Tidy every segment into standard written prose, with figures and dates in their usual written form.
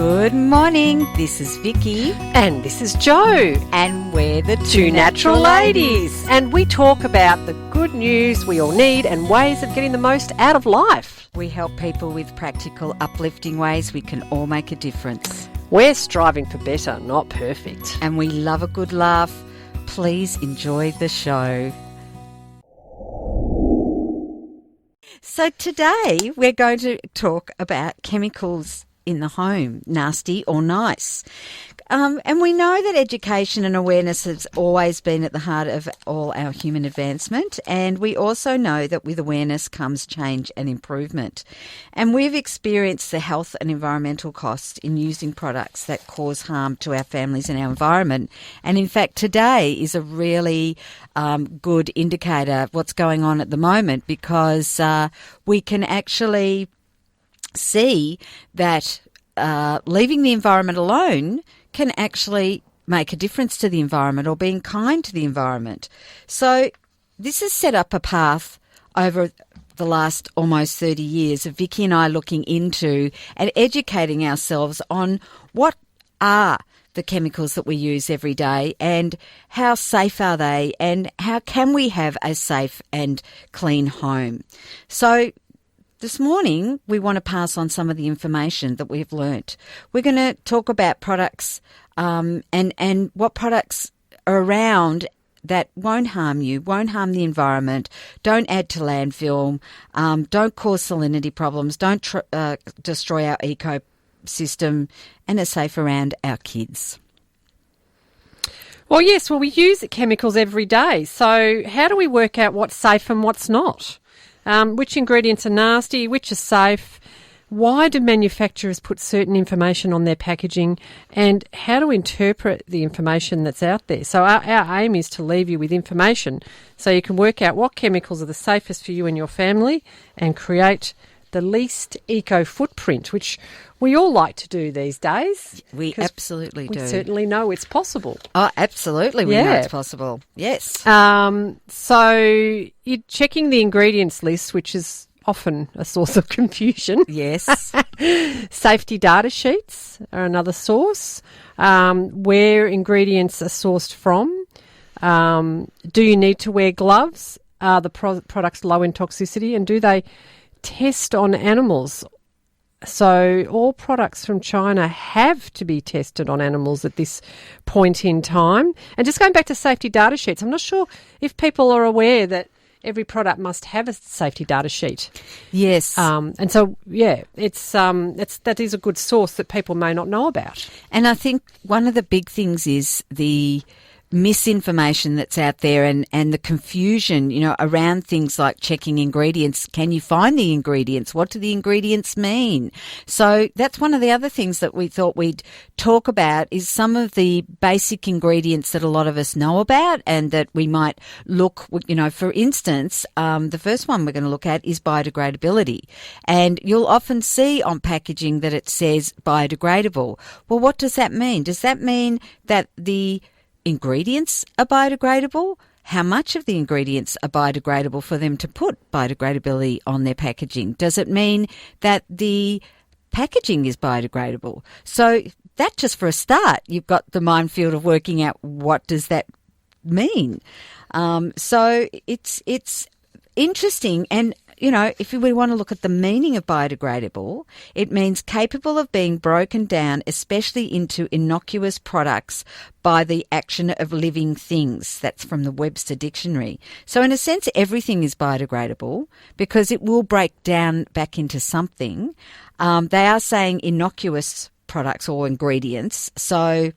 Good morning, this is Vicky. And this is Jo. And we're the Two Natural Ladies. And we talk about the good news we all need and ways of getting the most out of life. We help people with practical, uplifting ways we can all make a difference. We're striving for better, not perfect. And we love a good laugh. Please enjoy the show. So today we're going to talk about chemicals in the home, nasty or nice. And we know that education and awareness has always been at the heart of all our human advancement. And we also know that with awareness comes change and improvement. And we've experienced the health and environmental costs in using products that cause harm to our families and our environment. And in fact, today is a really good indicator of what's going on at the moment, because we can actually see that leaving the environment alone can actually make a difference to the environment, or being kind to the environment. So this has set up a path over the last almost 30 years of Vicky and I looking into and educating ourselves on what are the chemicals that we use every day and how safe are they, and how can we have a safe and clean home. So this morning, we want to pass on some of the information that we've learnt. We're going to talk about products and what products are around that won't harm you, won't harm the environment, don't add to landfill, don't cause salinity problems, don't destroy our ecosystem, and are safe around our kids. Well, yes, we use chemicals every day. So how do we work out what's safe and what's not? Which ingredients are nasty, which are safe? Why do manufacturers put certain information on their packaging, and how to interpret the information that's out there? So our aim is to leave you with information so you can work out what chemicals are the safest for you and your family and create the least eco footprint, which we all like to do these days. We absolutely do. We certainly know it's possible. Oh, absolutely. We know it's possible. Yes. So you're checking the ingredients list, which is often a source of confusion. Yes. Safety data sheets are another source. Where ingredients are sourced from. Do you need to wear gloves? Are the products low in toxicity? And do they test on animals? So all products from China have to be tested on animals at this point in time. And just going back to safety data sheets, I'm not sure if people are aware that every product must have a safety data sheet. Yes. And so, yeah, that is a good source that people may not know about. And I think one of the big things is the misinformation that's out there and the confusion, around things like checking ingredients. Can you find the ingredients? What do the ingredients mean? So that's one of the other things that we thought we'd talk about, is some of the basic ingredients that a lot of us know about and that we might look, for instance, the first one we're going to look at is biodegradability. And you'll often see on packaging that it says biodegradable. Well, what does that mean? Does that mean that the ingredients are biodegradable? How much of the ingredients are biodegradable for them to put biodegradability on their packaging? Does it mean that the packaging is biodegradable? So that, just for a start, you've got the minefield of working out what does that mean. So it's interesting. And if we want to look at the meaning of biodegradable, it means capable of being broken down, especially into innocuous products, by the action of living things. That's from the Webster Dictionary. So in a sense, everything is biodegradable because it will break down back into something. They are saying innocuous products or ingredients. So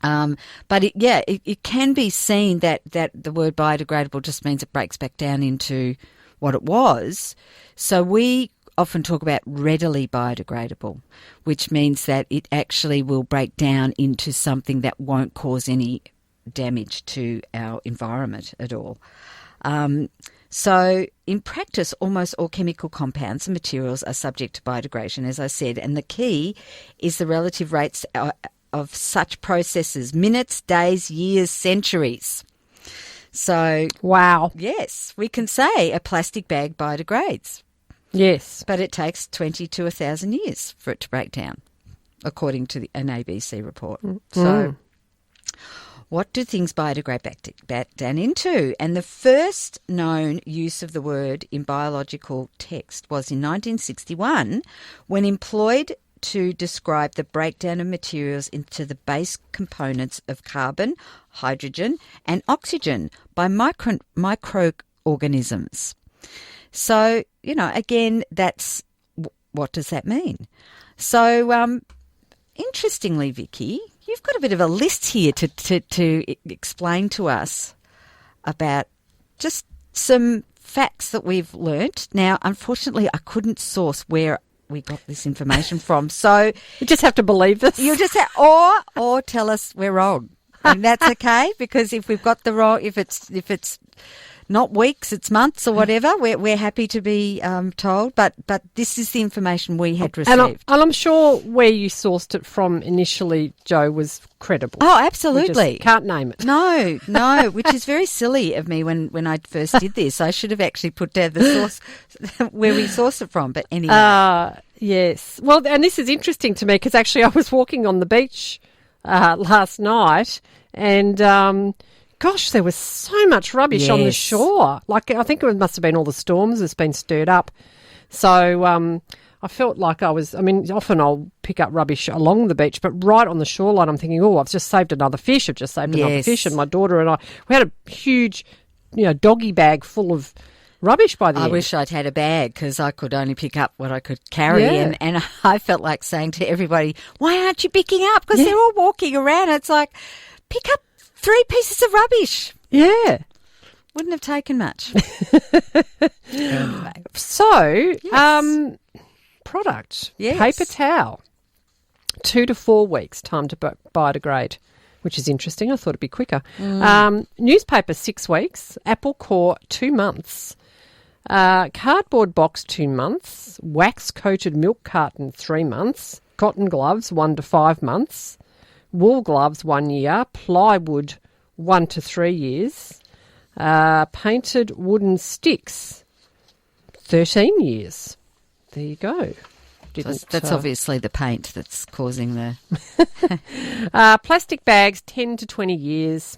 but it can be seen that the word biodegradable just means it breaks back down into what it was. So we often talk about readily biodegradable, which means that it actually will break down into something that won't cause any damage to our environment at all. So in practice, almost all chemical compounds and materials are subject to biodegradation, as I said, and the key is the relative rates of such processes: minutes, days, years, centuries. So, wow. Yes, we can say a plastic bag biodegrades. Yes. But it takes 20 to 1,000 years for it to break down. according to an ABC report. So what do things biodegrade back down into? And the first known use of the word in biological text was in 1961 when employed to describe the breakdown of materials into the base components of carbon, hydrogen and oxygen by microorganisms. So, again, that's what does that mean? So, interestingly, Vicky, you've got a bit of a list here to explain to us about just some facts that we've learnt. Now, unfortunately, I couldn't source where we got this information from. So you just have to believe this. You just have, or tell us we're wrong, and that's okay, because if we've got the wrong, if it's not weeks, it's months or whatever, we're happy to be told. But this is the information we had received, and I'm sure where you sourced it from initially, Jo, was credible. Oh, absolutely. We just can't name it. No, which is very silly of me when I first did this. I should have actually put down the source where we sourced it from. But anyway. Yes. Well, and this is interesting to me because actually I was walking on the beach last night and, gosh, there was so much rubbish on the shore. Like, I think it must have been all the storms that's been stirred up. So I felt like often I'll pick up rubbish along the beach, but right on the shoreline I'm thinking, I've just saved another fish. I've just saved another fish. And my daughter and I, we had a huge, doggy bag full of rubbish by the end. I wish I'd had a bag because I could only pick up what I could carry. Yeah. And I felt like saying to everybody, why aren't you picking up? Because they're all walking around. It's like, pick up 3 pieces of rubbish. Yeah. Wouldn't have taken much. Anyway. So, product. Yes. Paper towel. 2 to 4 weeks time to biodegrade, which is interesting. I thought it'd be quicker. Newspaper, 6 weeks. Apple core, 2 months. Cardboard box, 2 months. Wax-coated milk carton, 3 months. Cotton gloves, 1 to 5 months. Wool gloves, 1 year. Plywood, 1 to 3 years. Painted wooden sticks, 13 years. There you go. That's obviously the paint that's causing the... Plastic bags, 10 to 20 years.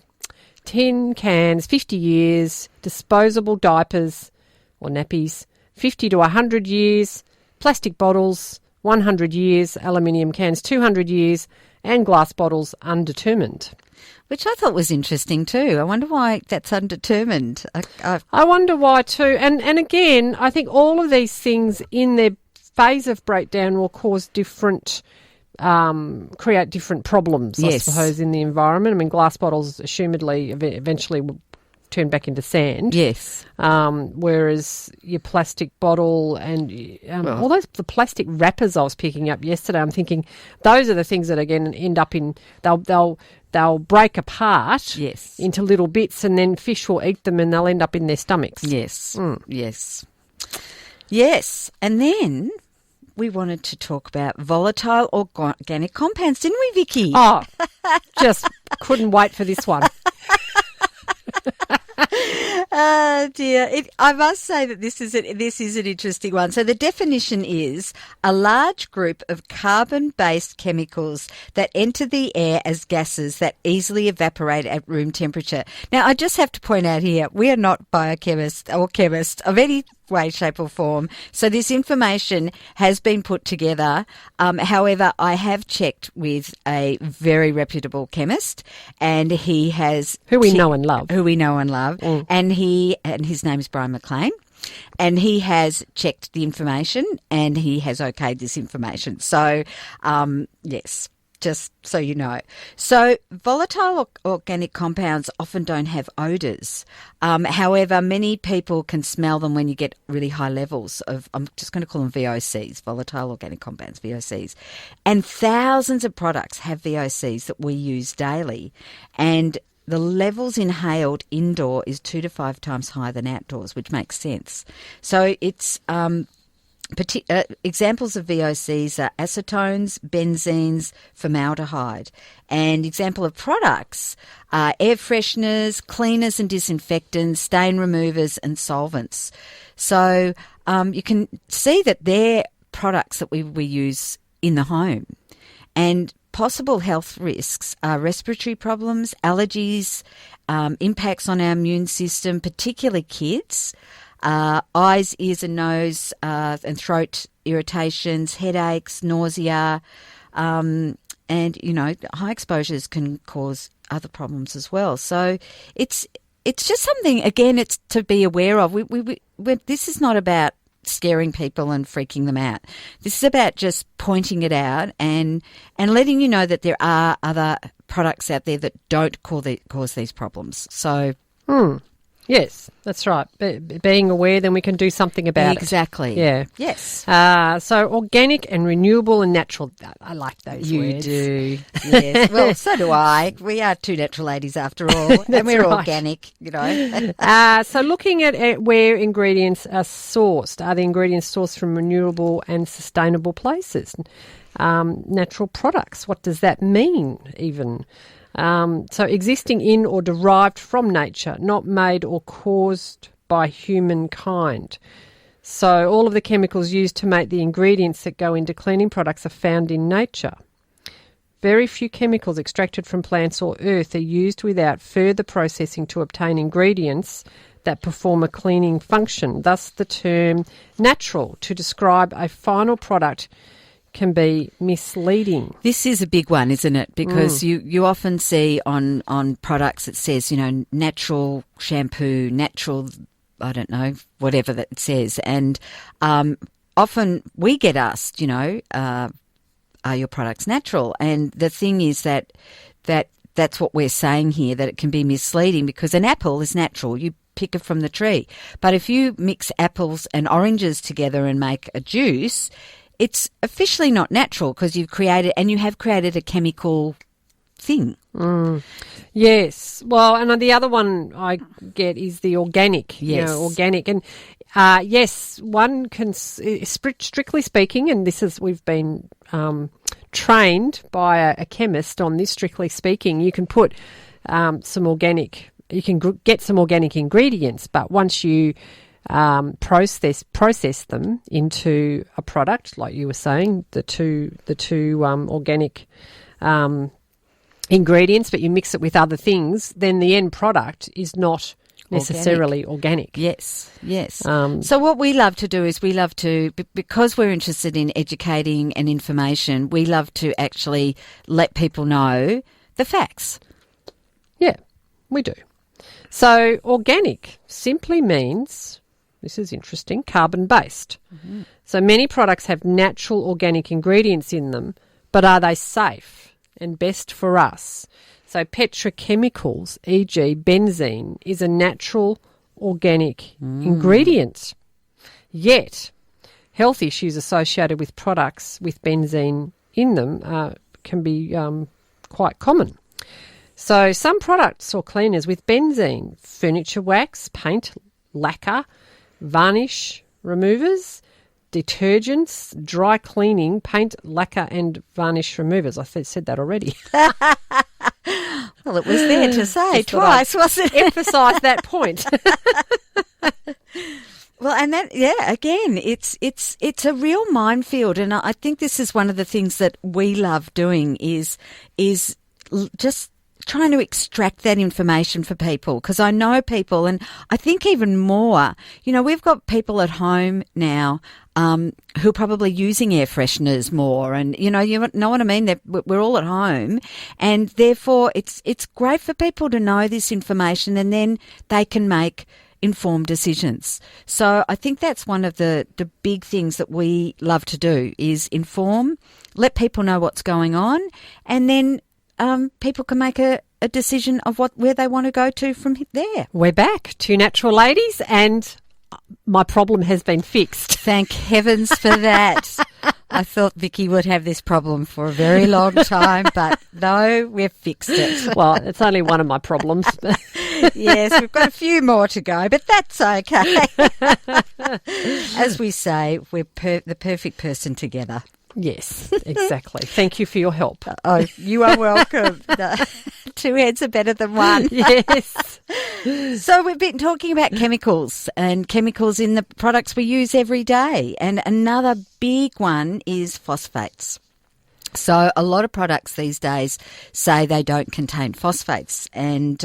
Tin cans, 50 years. Disposable diapers or nappies, 50 to 100 years. Plastic bottles, 100 years. Aluminium cans, 200 years. And glass bottles, undetermined. Which I thought was interesting too. I wonder why that's undetermined. I wonder why too. And again, I think all of these things in their phase of breakdown will cause different, create different problems, I suppose, in the environment. I mean, glass bottles assumedly eventually will turn back into sand. Yes. Whereas your plastic bottle and all the plastic wrappers I was picking up yesterday, I'm thinking those are the things that again end up in they'll break apart into little bits, and then fish will eat them and they'll end up in their stomachs. Yes. Yes. And then we wanted to talk about volatile organic compounds, didn't we, Vicky? Oh, just couldn't wait for this one. Oh dear. I must say that this is an interesting one. So the definition is a large group of carbon-based chemicals that enter the air as gases that easily evaporate at room temperature. Now, I just have to point out here, we are not biochemists or chemists of any way, shape or form. So this information has been put together. However, I have checked with a very reputable chemist, and he has... Who we know and love. And his name is Brian McLean. And he has checked the information and he has okayed this information. So, yes, just so you know. So volatile organic compounds often don't have odours. However, many people can smell them when you get really high levels of, I'm just going to call them VOCs, volatile organic compounds, VOCs. And thousands of products have VOCs that we use daily. And the levels inhaled indoor is 2 to 5 times higher than outdoors, which makes sense. So it's examples of VOCs are acetones, benzenes, formaldehyde. And example of products are air fresheners, cleaners and disinfectants, stain removers and solvents. So you can see that they're products that we use in the home. And possible health risks are respiratory problems, allergies, impacts on our immune system, particularly kids, eyes, ears and nose and throat irritations, headaches, nausea, and, high exposures can cause other problems as well. So it's just something, again, it's to be aware of. This is not about scaring people and freaking them out. This is about just pointing it out and letting you know that there are other products out there that don't cause these problems. So, yes, that's right. Being aware, then we can do something about it. Exactly. Yeah. Yes. So organic and renewable and natural. I like those words. You do. Yes. Well, so do I. We are two natural ladies after all, and we're right. organic, So looking at where ingredients are sourced, are the ingredients sourced from renewable and sustainable places? Natural products, what does that mean even? So existing in or derived from nature, not made or caused by humankind. So all of the chemicals used to make the ingredients that go into cleaning products are found in nature. Very few chemicals extracted from plants or earth are used without further processing to obtain ingredients that perform a cleaning function. Thus the term natural to describe a final product can be misleading. This is a big one, isn't it? Because you often see on products it says, natural shampoo, natural, I don't know, whatever that it says. And often we get asked, are your products natural? And the thing is that's what we're saying here, that it can be misleading because an apple is natural. You pick it from the tree. But if you mix apples and oranges together and make a juice, it's officially not natural because you have created a chemical thing. Yes. Well, and the other one I get is the organic. Yes. Organic. And yes, one can, strictly speaking, and we've been trained by a chemist on this, strictly speaking, you can put some organic, you can get some organic ingredients, but once you process them into a product, like you were saying, the two organic ingredients, but you mix it with other things, then the end product is not necessarily organic. Yes. So what we love to do is because we're interested in educating and information, we love to actually let people know the facts. Yeah, we do. So organic simply means, this is interesting, carbon-based. Mm-hmm. So many products have natural organic ingredients in them, but are they safe and best for us? So petrochemicals, e.g. benzene, is a natural organic ingredient. Yet health issues associated with products with benzene in them can be quite common. So some products or cleaners with benzene, furniture wax, paint, lacquer, varnish removers, detergents, dry cleaning, paint, lacquer and varnish removers. I said that already. Well, it was there to say twice, wasn't it? Emphasise that point. Well, and that, again, it's a real minefield, and I think this is one of the things that we love doing is just trying to extract that information for people, because I know people, and I think even more, we've got people at home now who are probably using air fresheners more, and you know what I mean. We're all at home, and therefore it's great for people to know this information, and then they can make informed decisions. So I think that's one of the big things that we love to do is inform, let people know what's going on, and then people can make a decision of where they want to go to from there. We're back, two natural ladies, and my problem has been fixed. Thank heavens for that. I thought Vicky would have this problem for a very long time, but no, we've fixed it. Well, it's only one of my problems. Yes, we've got a few more to go, but that's okay. As we say, we're the perfect person together. Yes, exactly. Thank you for your help. Oh, you are welcome. Two heads are better than one. Yes. So we've been talking about chemicals and chemicals in the products we use every day. And another big one is phosphates. So a lot of products these days say they don't contain phosphates. And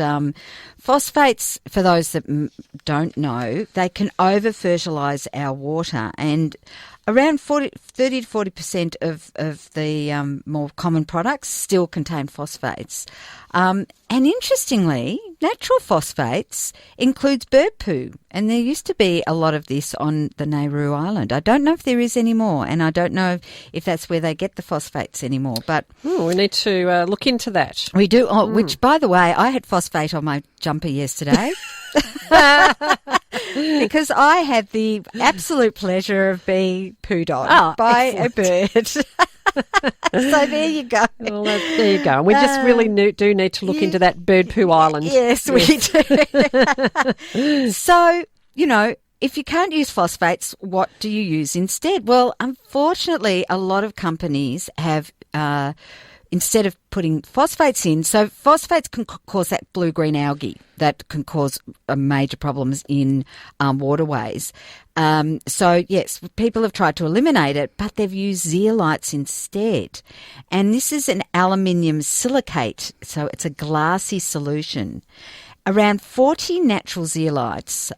phosphates, for those that don't know, they can over-fertilise our water. And around 30 to 40% of the more common products still contain phosphates. And interestingly, natural phosphates includes bird poo. And there used to be a lot of this on the Nauru Island. I don't know if there is anymore, and I don't know if that's where they get the phosphates anymore. But we need to look into that. We do, which, by the way, I had phosphate on my jumper yesterday. Because I had the absolute pleasure of being pooed on by a bird. So there you go. Well, there you go. And we just really do need to look into that bird poo island. Yes, we do. So, if you can't use phosphates, what do you use instead? Well, unfortunately, a lot of companies have instead of putting phosphates in, so phosphates can cause that blue-green algae that can cause major problems in waterways. So, yes, people have tried to eliminate it, but they've used zeolites instead. And this is an aluminium silicate, so it's a glassy solution. Around 40 natural zeolites,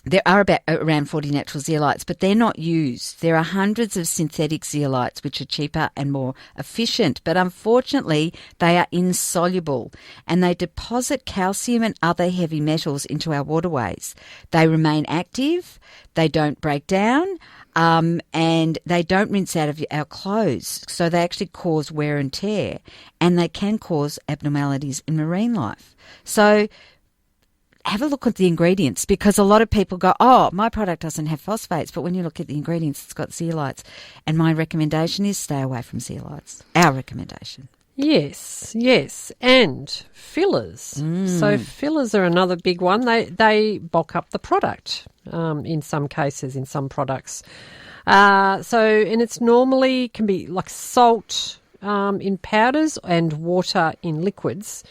there are around 40 natural zeolites, but they're not used. There are hundreds of synthetic zeolites which are cheaper and more efficient, but unfortunately they are insoluble and they deposit calcium and other heavy metals into our waterways. They remain active, they don't break down, and they don't rinse out of our clothes, so they actually cause wear and tear, and they can cause abnormalities in marine life. So have a look at the ingredients, because a lot of people go, oh, my product doesn't have phosphates, but when you look at the ingredients, it's got zeolites. And my recommendation is stay away from zeolites. Our recommendation. Yes, and fillers. So fillers are another big one. They bulk up the product in some cases, in some products. And it's normally can be like salt in powders and water in liquids.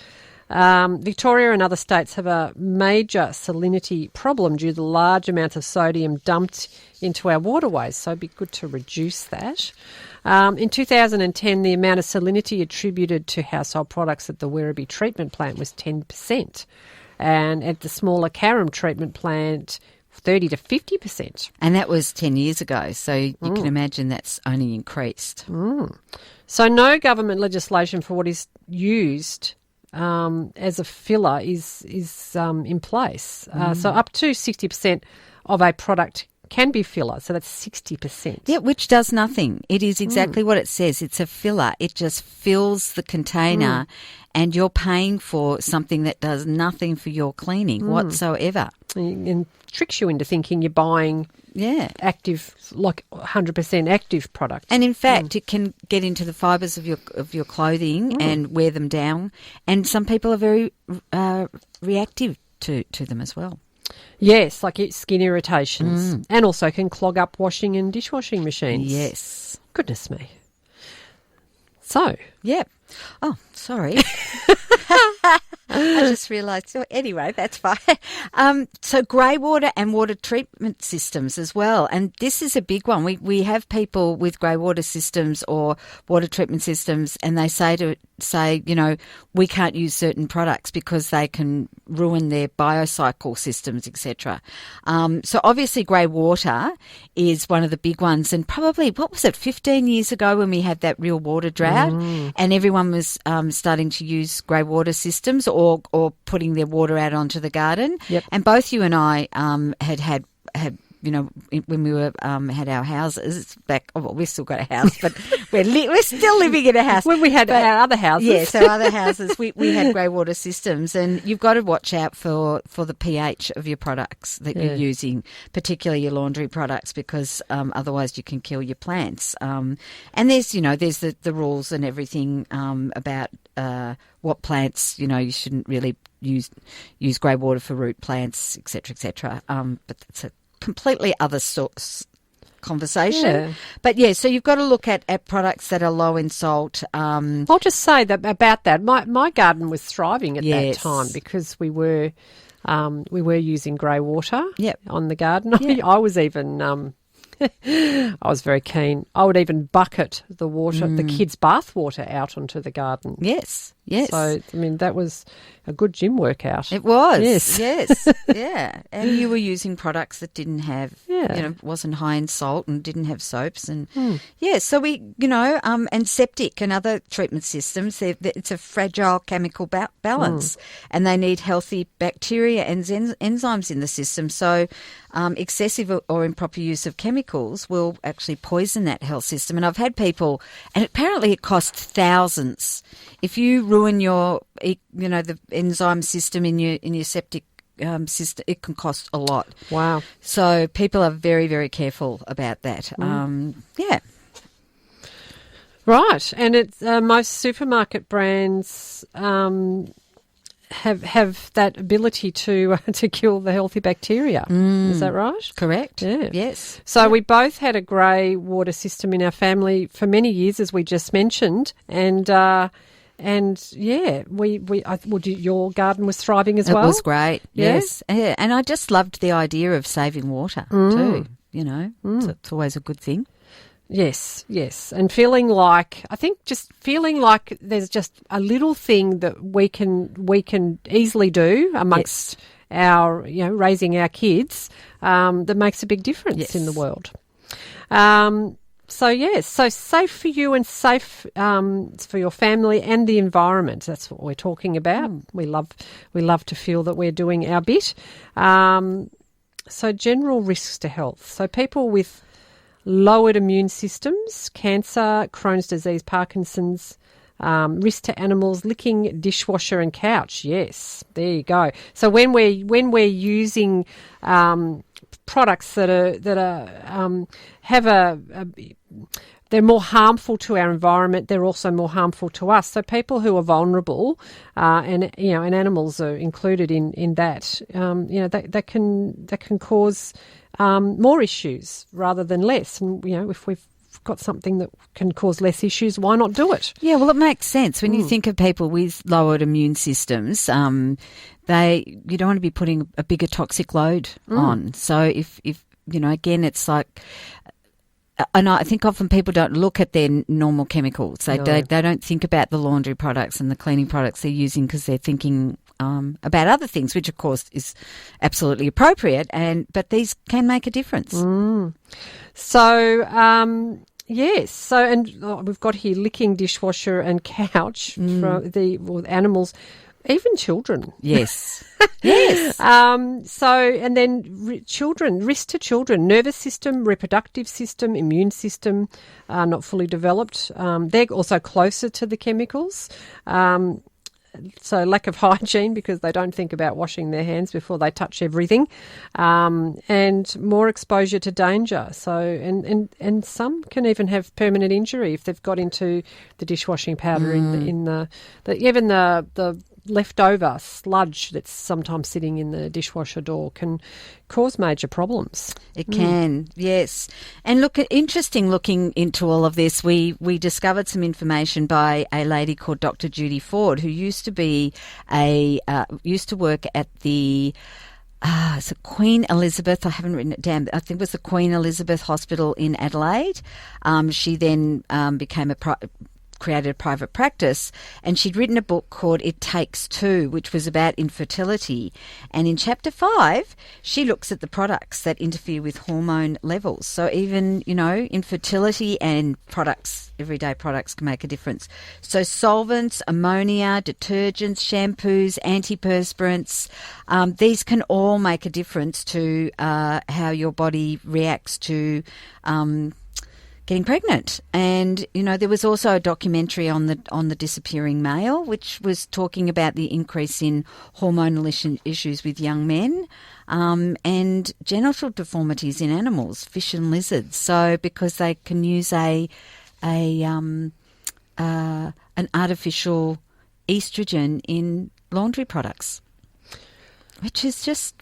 Victoria and other states have a major salinity problem due to the large amount of sodium dumped into our waterways, so it'd be good to reduce that. In 2010, the amount of salinity attributed to household products at the Werribee treatment plant was 10%, and at the smaller Carrum treatment plant, 30 to 50%. And that was 10 years ago, so you can imagine that's only increased. So no government legislation for what is used as a filler is in place. So up to 60% of a product can be filler, so that's 60%. Yeah, which does nothing. It is exactly what it says. It's a filler. It just fills the container and you're paying for something that does nothing for your cleaning whatsoever. And tricks you into thinking you're buying active, like 100% active product. And in fact, it can get into the fibres of your clothing and wear them down. And some people are very reactive to them as well. Yes, like skin irritations, and also can clog up washing and dishwashing machines. Yes. Goodness me. So. Yep. Oh, sorry. I just realised. So anyway, that's fine. So grey water and water treatment systems as well. And this is a big one. We have people with grey water systems or water treatment systems, and they say, we can't use certain products because they can ruin their biocycle systems, etc. So obviously grey water is one of the big ones. And probably, 15 years ago when we had that real water drought and everyone was starting to use grey water systems or putting their water out onto the garden. Yep. And both you and I had when we were had our houses back. Oh, well, we've still got a house, but we're still living in a house. When we had our other houses, yes, our other houses, we had grey water systems, and you've got to watch out for the pH of your products that you're using, particularly your laundry products, because otherwise you can kill your plants. And there's the rules and everything about what plants you shouldn't really use grey water for root plants, etc., but it's a completely other source conversation. But so you've got to look at products that are low in salt. I'll just say that about that. My garden was thriving at that time because we were using grey water on the garden. I was even I was very keen. I would even bucket the water, the kids' bath water out onto the garden. Yes. So, I mean, that was a good gym workout. It was. Yes. Yeah. And you were using products that didn't have, wasn't high in salt and didn't have soaps. And so we, and septic and other treatment systems, it's a fragile chemical balance and they need healthy bacteria and enzymes in the system. So excessive or improper use of chemicals will actually poison that health system. And I've had people, and apparently it costs thousands. If you ruin your, the enzyme system in your septic system, it can cost a lot. Wow. So people are very, very careful about that. Right. And it's most supermarket brands have that ability to kill the healthy bacteria. Is that right? Correct. Yeah. Yes. So we both had a grey water system in our family for many years, as we just mentioned, and your garden was thriving as well. It was great. Yes. Yeah. And I just loved the idea of saving water too. So it's always a good thing. Yes, and feeling like there's just a little thing that we can easily do amongst our raising our kids that makes a big difference in the world. So safe for you and safe for your family and the environment. That's what we're talking about. We love to feel that we're doing our bit. So general risks to health. So people with lowered immune systems, cancer, Crohn's disease, Parkinson's, risk to animals, licking dishwasher and couch. Yes, there you go. So when we're using products they're more harmful to our environment, they're also more harmful to us. So people who are vulnerable, and animals are included in that, that can cause more issues rather than less. And if we've got something that can cause less issues, why not do it? Yeah, well, it makes sense when you think of people with lowered immune systems. You don't want to be putting a bigger toxic load on. So if again, it's like. And I think often people don't look at their normal chemicals. They don't think about the laundry products and the cleaning products they're using because they're thinking about other things, which of course is absolutely appropriate. But these can make a difference. So yes. So we've got here licking dishwasher and couch for the animals. Even children. Yes. Yes. And then children, risk to children, nervous system, reproductive system, immune system, not fully developed. They're also closer to the chemicals. So lack of hygiene because they don't think about washing their hands before they touch everything, and more exposure to danger. So and some can even have permanent injury if they've got into the dishwashing powder in the leftover sludge that's sometimes sitting in the dishwasher door can cause major problems. It can, yes. And interesting looking into all of this, we discovered some information by a lady called Dr. Judy Ford, who used to work at the Queen Elizabeth, I haven't written it down, I think it was the Queen Elizabeth Hospital in Adelaide. She then created a private practice, and she'd written a book called It Takes Two, which was about infertility. And in chapter 5, she looks at the products that interfere with hormone levels. So even, infertility and everyday products can make a difference. So solvents, ammonia, detergents, shampoos, antiperspirants, these can all make a difference to how your body reacts to getting pregnant. And there was also a documentary on the disappearing male, which was talking about the increase in hormonal issues with young men, and genital deformities in animals, fish and lizards. So because they can use an artificial estrogen in laundry products, which is just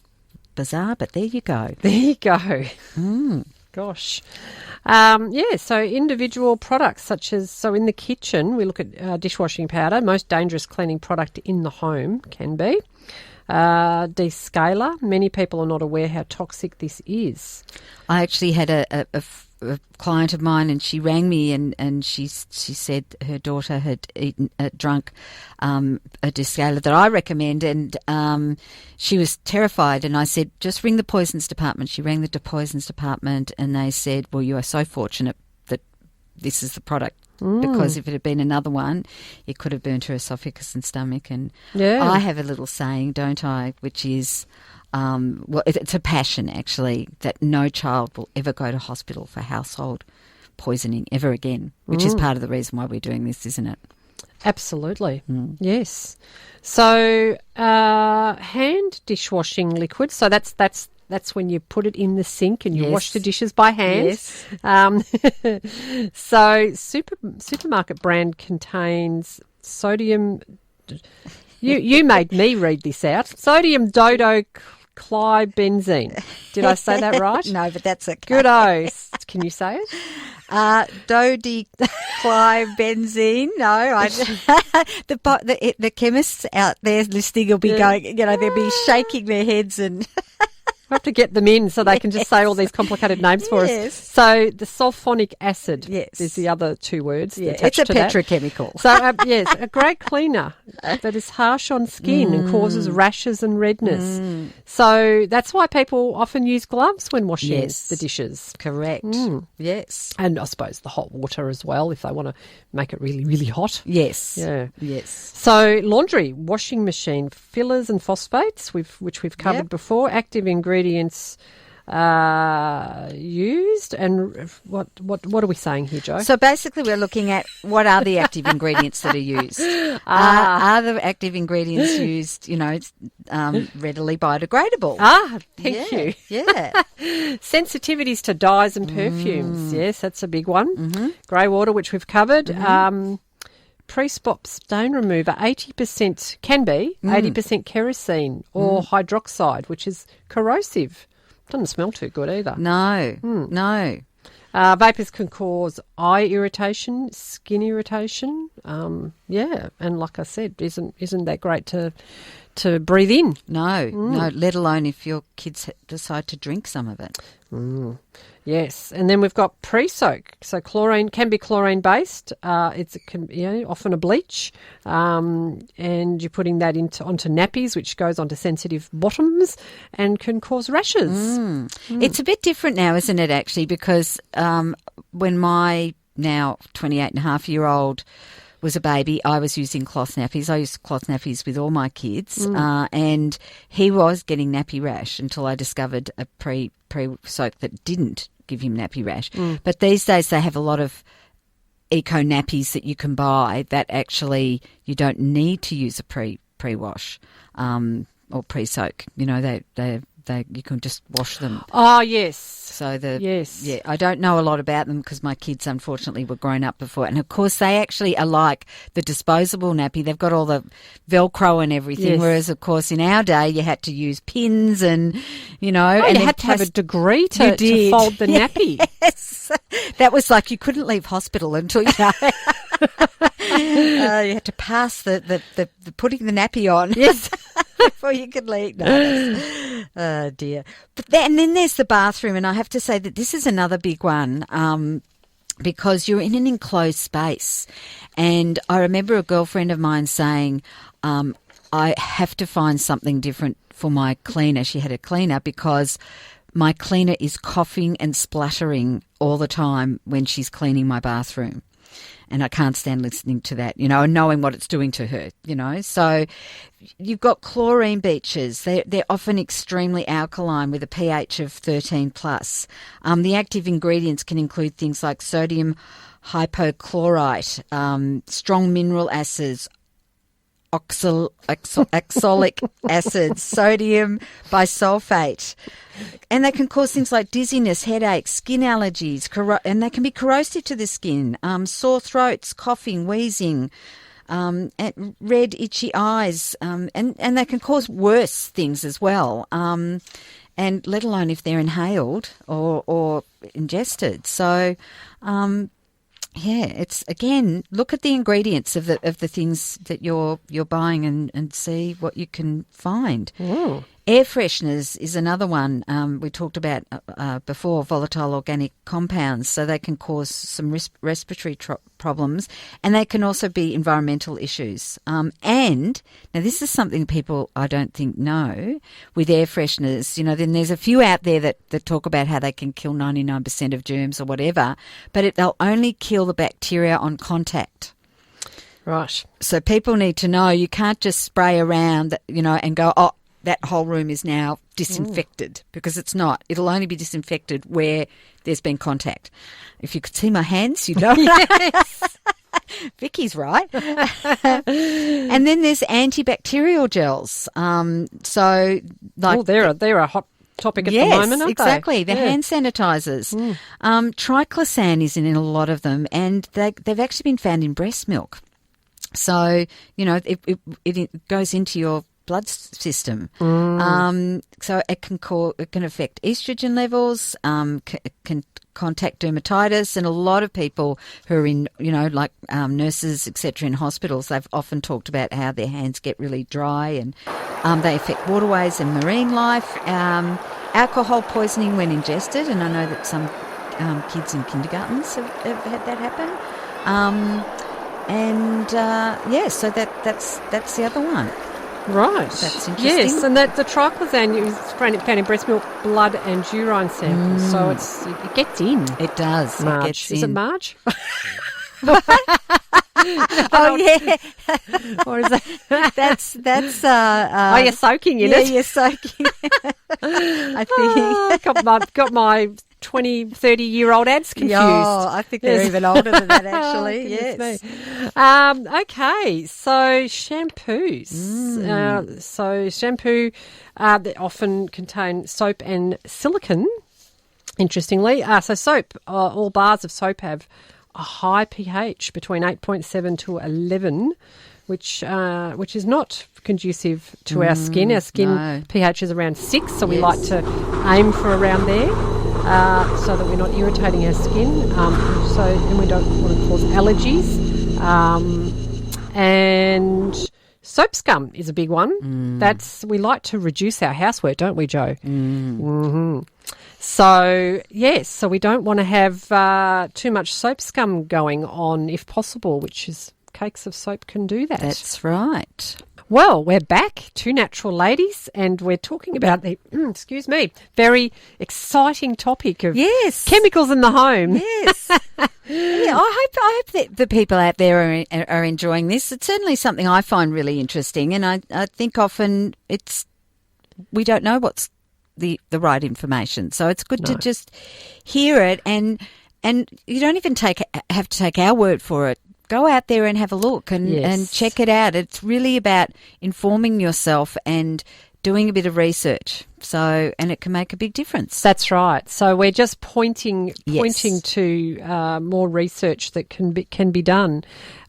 bizarre. But there you go. There you go. Gosh. So individual products such as, in the kitchen, we look at dishwashing powder, most dangerous cleaning product in the home can be. descaler. Many people are not aware how toxic this is. I actually had a client of mine, and she rang me, and she said her daughter had drunk a descaler that I recommend, and she was terrified. And I said, just ring the poisons department. She rang the poisons department, and they said, well, you are so fortunate that this is the product. Because if it had been another one, it could have burnt her esophagus and stomach. And I have a little saying, don't I, which is, well, it's a passion, actually, that no child will ever go to hospital for household poisoning ever again, which is part of the reason why we're doing this, isn't it? Absolutely. Yes. So hand dishwashing liquid. So that's when you put it in the sink and you wash the dishes by hand. Yes. So supermarket brand contains sodium. You made me read this out. Sodium dodoclybenzene. Did I say that right? No, but that's okay. Good O. Can you say it? Dodeclybenzene. No, the chemists out there listening will be going, they'll be shaking their heads and... We have to get them in so they can just say all these complicated names for us. So the sulfonic acid is the other two words. It's a petrochemical. So, yes, a great cleaner that is harsh on skin and causes rashes and redness. So that's why people often use gloves when washing the dishes. Correct. Yes. And I suppose the hot water as well, if they want to make it really, really hot. Yes. Yeah. Yes. So laundry, washing machine, fillers and phosphates, which we've covered before, active ingredients used, and what are we saying here, Jo? So basically we're looking at what are the active ingredients that are used. Are the active ingredients used, readily biodegradable? Thank you. Yeah. Sensitivities to dyes and perfumes. Yes, that's a big one. Grey water, which we've covered. Pre-spot stain remover, 80% can be 80% kerosene or hydroxide, which is corrosive. Doesn't smell too good either. No, no. Vapours can cause eye irritation, skin irritation. And like I said, isn't that great to breathe in? No, let alone if your kids decide to drink some of it. Yes, and then we've got pre-soak. So chlorine can be chlorine-based. It's often a bleach, and you're putting that onto nappies, which goes onto sensitive bottoms and can cause rashes. It's a bit different now, isn't it, actually, because when my now 28-and-a-half-year-old was a baby, I was using cloth nappies. I used cloth nappies with all my kids, and he was getting nappy rash until I discovered a pre-soak that didn't give him nappy rash. But these days they have a lot of eco nappies that you can buy that actually you don't need to use a pre-wash or pre-soak. You can just wash them. Oh, yes. So I don't know a lot about them because my kids unfortunately were grown up before. And of course they actually are like the disposable nappy. They've got all the Velcro and everything. Whereas of course in our day you had to use pins and, and you had to have a degree to fold the nappy. Yes. That was like you couldn't leave hospital until you had to pass the putting the nappy on. Yes. Before you could leave. No, oh dear. But then there's the bathroom, and I have to say that this is another big one because you're in an enclosed space. And I remember a girlfriend of mine saying, I have to find something different for my cleaner. She had a cleaner because my cleaner is coughing and spluttering all the time when she's cleaning my bathroom. And I can't stand listening to that, and knowing what it's doing to her, So you've got chlorine beaches. They're often extremely alkaline with a pH of 13 plus. The active ingredients can include things like sodium hypochlorite, strong mineral acids, oxalic acid, sodium bisulfate. And they can cause things like dizziness, headaches, skin allergies, and they can be corrosive to the skin, sore throats, coughing, wheezing, and red, itchy eyes, and they can cause worse things as well, and let alone if they're inhaled or ingested. So Yeah, it's again, look at the ingredients of the things that you're buying and see what you can find. Mm. Air fresheners is another one we talked about before, volatile organic compounds, so they can cause some respiratory problems, and they can also be environmental issues. And now this is something people I don't think know with air fresheners. Then there's a few out there that talk about how they can kill 99% of germs or whatever, but they'll only kill the bacteria on contact. Right. So people need to know you can't just spray around, and go, oh, that whole room is now disinfected, because it's not. It'll only be disinfected where there's been contact. If you could see my hands, you'd know. Yes. Vicky's right. And then there's antibacterial gels. They're a hot topic at the moment, aren't exactly. they? The hand sanitizers. Triclosan is in a lot of them, and they've actually been found in breast milk. So, it goes into your blood system. So it can affect estrogen levels, can contact dermatitis, and a lot of people who are in, nurses, etc., in hospitals, they've often talked about how their hands get really dry, and they affect waterways and marine life. Alcohol poisoning when ingested, and I know that some kids in kindergartens have had that happen. So that's the other one. Right. That's interesting. Yes, and that the triclosan is found in breast milk, blood and urine samples, so it gets in. It does. Marge. It gets in. Is it Marge? Oh, yeah. Or is that? That's You're soaking in it. Yeah, you're soaking. I think. Got my 20, 30-year-old ads confused. Oh, I think they're even older than that, actually. Goodness Yes. me. Okay, so shampoos. So shampoo, they often contain soap and silicone, interestingly. So soap, all bars of soap have a high pH between 8.7 to 11, which is not conducive to our skin. Our skin pH is around 6, so we like to aim for around there, so that we're not irritating our skin. And we don't want to cause allergies. And soap scum is a big one. We like to reduce our housework, don't we, Jo? Mm-hmm. So, yes, so we don't want to have too much soap scum going on if possible, which is cakes of soap can do that. That's right. Well, we're back, two natural ladies, and we're talking about the, very exciting topic of chemicals in the home. Yes. I hope that the people out there are enjoying this. It's certainly something I find really interesting, and I think often we don't know what's the right information. So it's good to just hear it, and you don't even have to take our word for it. Go out there and have a look and check it out. It's really about informing yourself and doing a bit of research. So, and it can make a big difference. That's right. So we're just pointing to more research that can be done.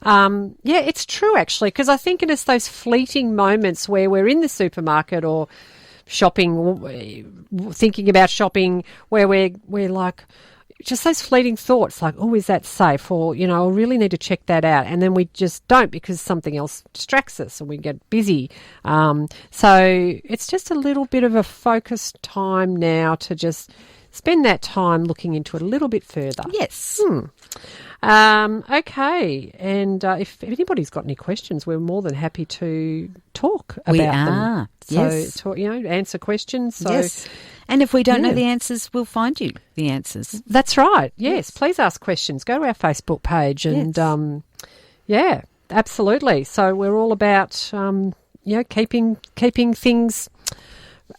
It's true actually, because I think it's those fleeting moments where we're in the supermarket or shopping, thinking about shopping, where we're like, just those fleeting thoughts like, oh, is that safe? Or, I really need to check that out. And then we just don't because something else distracts us and we get busy. So it's just a little bit of a focused time now to just spend that time looking into it a little bit further. Yes. Okay. And if anybody's got any questions, we're more than happy to talk about them. So, answer questions. So, yes. And if we don't know the answers, we'll find you the answers. That's right. Yes. Please ask questions. Go to our Facebook page and, absolutely. So we're all about, keeping things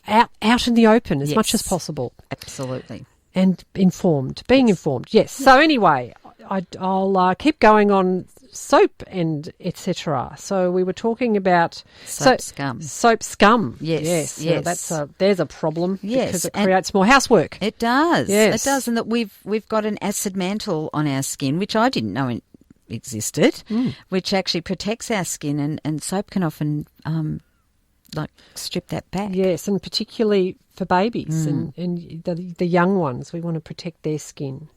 out in the open as much as possible. Absolutely. And being informed. Yes. So anyway, I'll keep going on soap and etc. So we were talking about soap scum. Soap scum. Yes. There's a problem. Yes, because it creates more housework. It does. Yes. It does, and that we've got an acid mantle on our skin, which I didn't know existed, which actually protects our skin, and soap can often strip that back. Yes, and particularly for babies and the young ones, we want to protect their skin.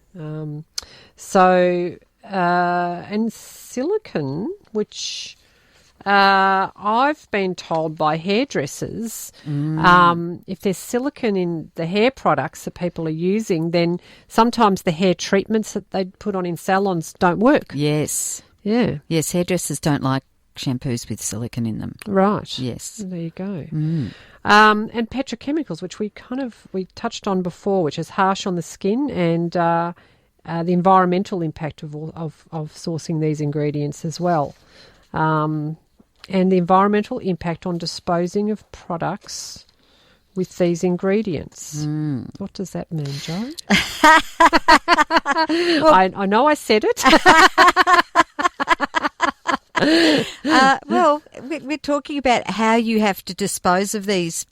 and silicone, which I've been told by hairdressers, if there's silicone in the hair products that people are using, then sometimes the hair treatments that they put on in salons don't work. Yes. Yeah. Yes, hairdressers don't like shampoos with silicone in them. Right. Yes. There you go. And petrochemicals, which we touched on before, which is harsh on the skin, and the environmental impact of sourcing these ingredients as well. And the environmental impact on disposing of products with these ingredients. What does that mean, Jo? Well, I know I said it. Well, we're talking about how you have to dispose of these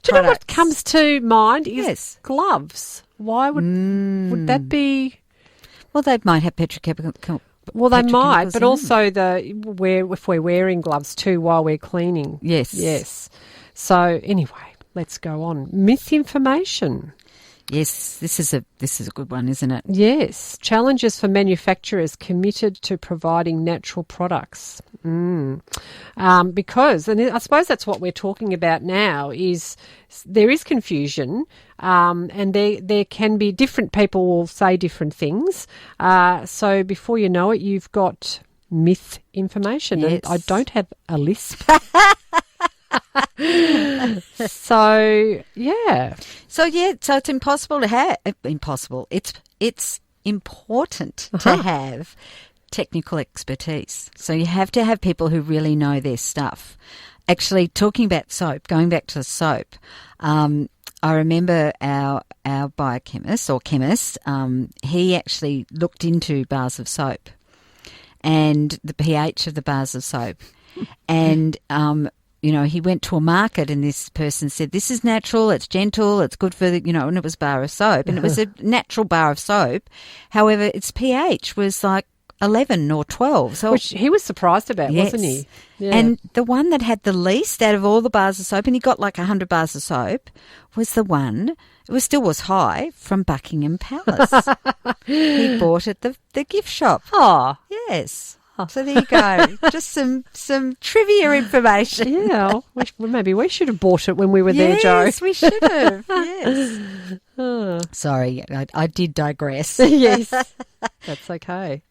Do you know what comes to mind is Yes. gloves. Why would that be? Well, they might have petrochemical. Well, they might, petrochemicals but in also if we're wearing gloves too while we're cleaning. Yes. Yes. So anyway, let's go on. Misinformation. Yes, this is a good one, isn't it? Yes. Challenges for manufacturers committed to providing natural products. Because, and I suppose that's what we're talking about now, is there is confusion, and there can be different people will say different things. So before you know it, you've got myth information. Yes. And I don't have a lisp. So it's impossible to have. Impossible. It's important to have technical expertise. So you have to have people who really know their stuff. Actually, talking about soap, going back to the soap, I remember our biochemist or chemist. He actually looked into bars of soap and the pH of the bars of soap, and he went to a market and this person said, this is natural, it's gentle, it's good for and it was a bar of soap, and it was a natural bar of soap. However, its pH was like 11 or 12. So which he was surprised about, yes. wasn't he? Yeah. And the one that had the least out of all the bars of soap, and he got like 100 bars of soap, was the one, still was high, from Buckingham Palace. He bought at the gift shop. Oh. Yes. So there you go. Just some trivia information. Yeah, maybe we should have bought it when we were there, Jo. Yes, we should have. Yes. Sorry, I did digress. Yes, that's okay.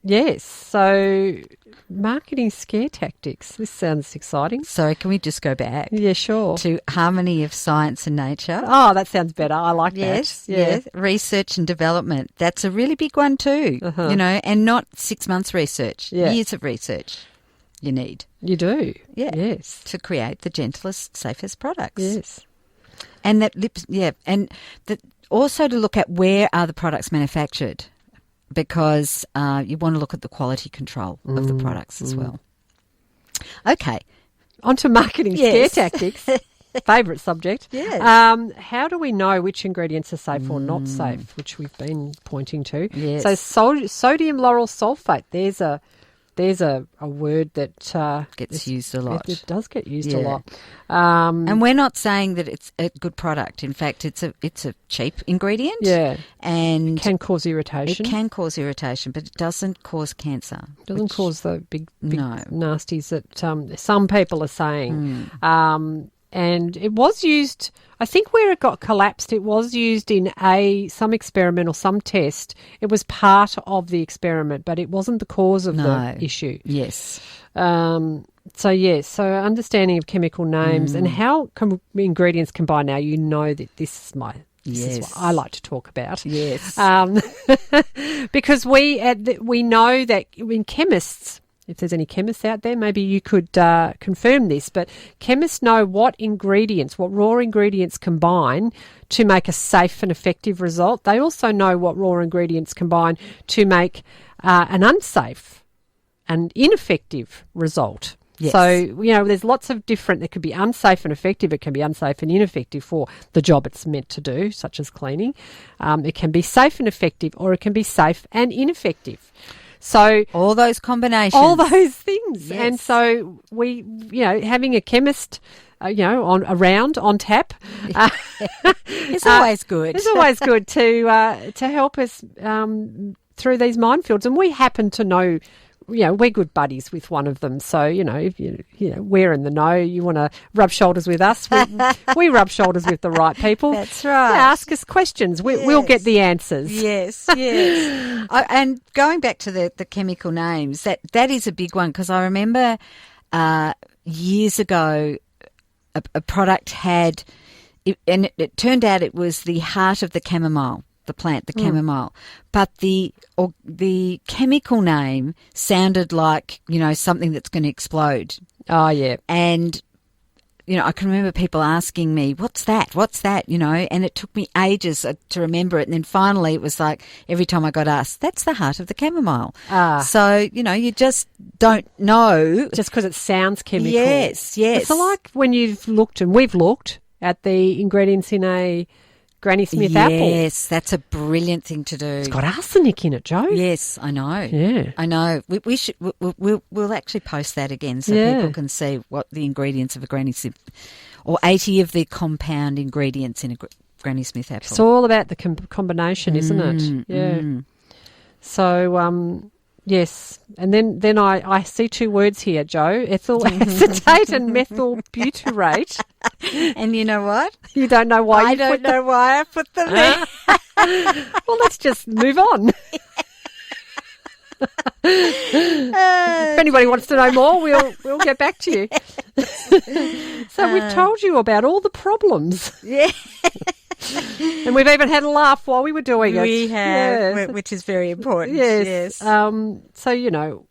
Yes, so marketing scare tactics. This sounds exciting. So can we just go back? Yeah, sure. To harmony of science and nature. Oh, that sounds better. I like that. Yes. Research and development. That's a really big one too, and not 6 months research, years of research you need. You do. Yeah. Yes. To create the gentlest, safest products. Yes. And also to look at where are the products manufactured, because you want to look at the quality control of the products as well. Okay. On to marketing scare tactics. Favourite subject. Yes. How do we know which ingredients are safe or not safe, which we've been pointing to? Yes. So sodium lauryl sulfate, there's a word that gets used a lot. It does get used a lot. And we're not saying that it's a good product. In fact, it's a cheap ingredient. Yeah. And it can cause irritation. It can cause irritation, but it doesn't cause cancer. It doesn't cause the big nasties that some people are saying. And it was used, I think where it got collapsed, it was used in some experiment or some test. It was part of the experiment, but it wasn't the cause of the issue. Yes. So understanding of chemical names and how ingredients combine. Now, you know that this is what I like to talk about. Yes. Because we know that in chemists, if there's any chemists out there, maybe you could confirm this, but chemists know what raw ingredients combine to make a safe and effective result. They also know what raw ingredients combine to make an unsafe and ineffective result. Yes. So, there's lots of different, it could be unsafe and effective, it can be unsafe and ineffective for the job it's meant to do, such as cleaning. It can be safe and effective, or it can be safe and ineffective. So all those combinations, all those things, yes. And so we, having a chemist, around on tap, it's always good. It's always good to help us through these minefields. And we happen to know, we're good buddies with one of them. So, if we're in the know, you want to rub shoulders with us, we rub shoulders with the right people. That's right. Ask us questions. We'll get the answers. Yes, yes. And going back to the chemical names, that is a big one, because I remember years ago a product had, and it turned out it was the heart of the chamomile, the plant, the chamomile. But the chemical name sounded like, something that's going to explode. Oh, yeah. And, I can remember people asking me, what's that? And it took me ages to remember it. And then finally it was like every time I got asked, that's the heart of the chamomile. So, you just don't know. Just because it sounds chemical. Yes, yes. It's like when you've looked, and we've looked at the ingredients in a Granny Smith apple. Yes, that's a brilliant thing to do. It's got arsenic in it, Jo. Yes, I know. Yeah, I know. We should. We'll actually post that again so people can see what the ingredients of a Granny Smith, or 80 of the compound ingredients in a Granny Smith apple. It's all about the combination, isn't it? Yeah. So, yes, and then I see two words here, Jo: ethyl acetate and methyl butyrate. And you know what? You don't know why I don't know why I put them there. Well, let's just move on. If anybody wants to know more, we'll get back to you. So we've told you about all the problems. Yeah. And we've even had a laugh while we were doing it. We have, yes. which is very important. Yes. So,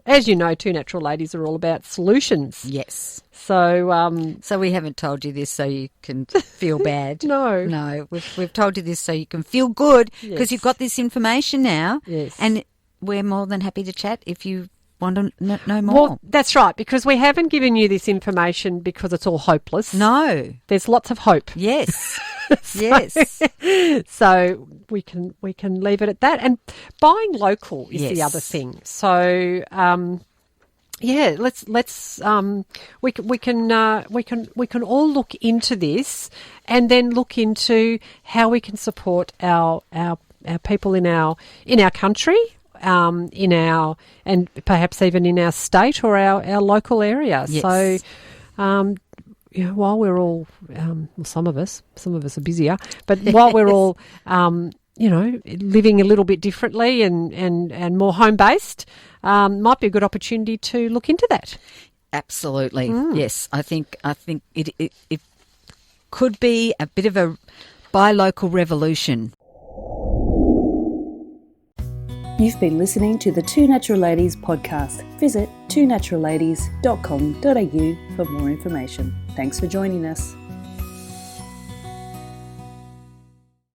as you know, Two Natural Ladies are all about solutions. Yes. So so we haven't told you this so you can feel bad. No. We've told you this so you can feel good, because you've got this information now. Yes. And we're more than happy to chat if you want to know more. Well, that's right, because we haven't given you this information because it's all hopeless. No. There's lots of hope. Yes. Yes. So we can leave it at that. And buying local is the other thing. So let's we can all look into this, and then look into how we can support our people in our country, and perhaps even in our state or our local area. Yes. So while we're all some of us are busier, but while we're all living a little bit differently and more home based, might be a good opportunity to look into that. Absolutely. Yes. I think it could be a bit of a buy local revolution. You've been listening to the Two Natural Ladies podcast. Visit twonaturalladies.com.au for more information. Thanks for joining us.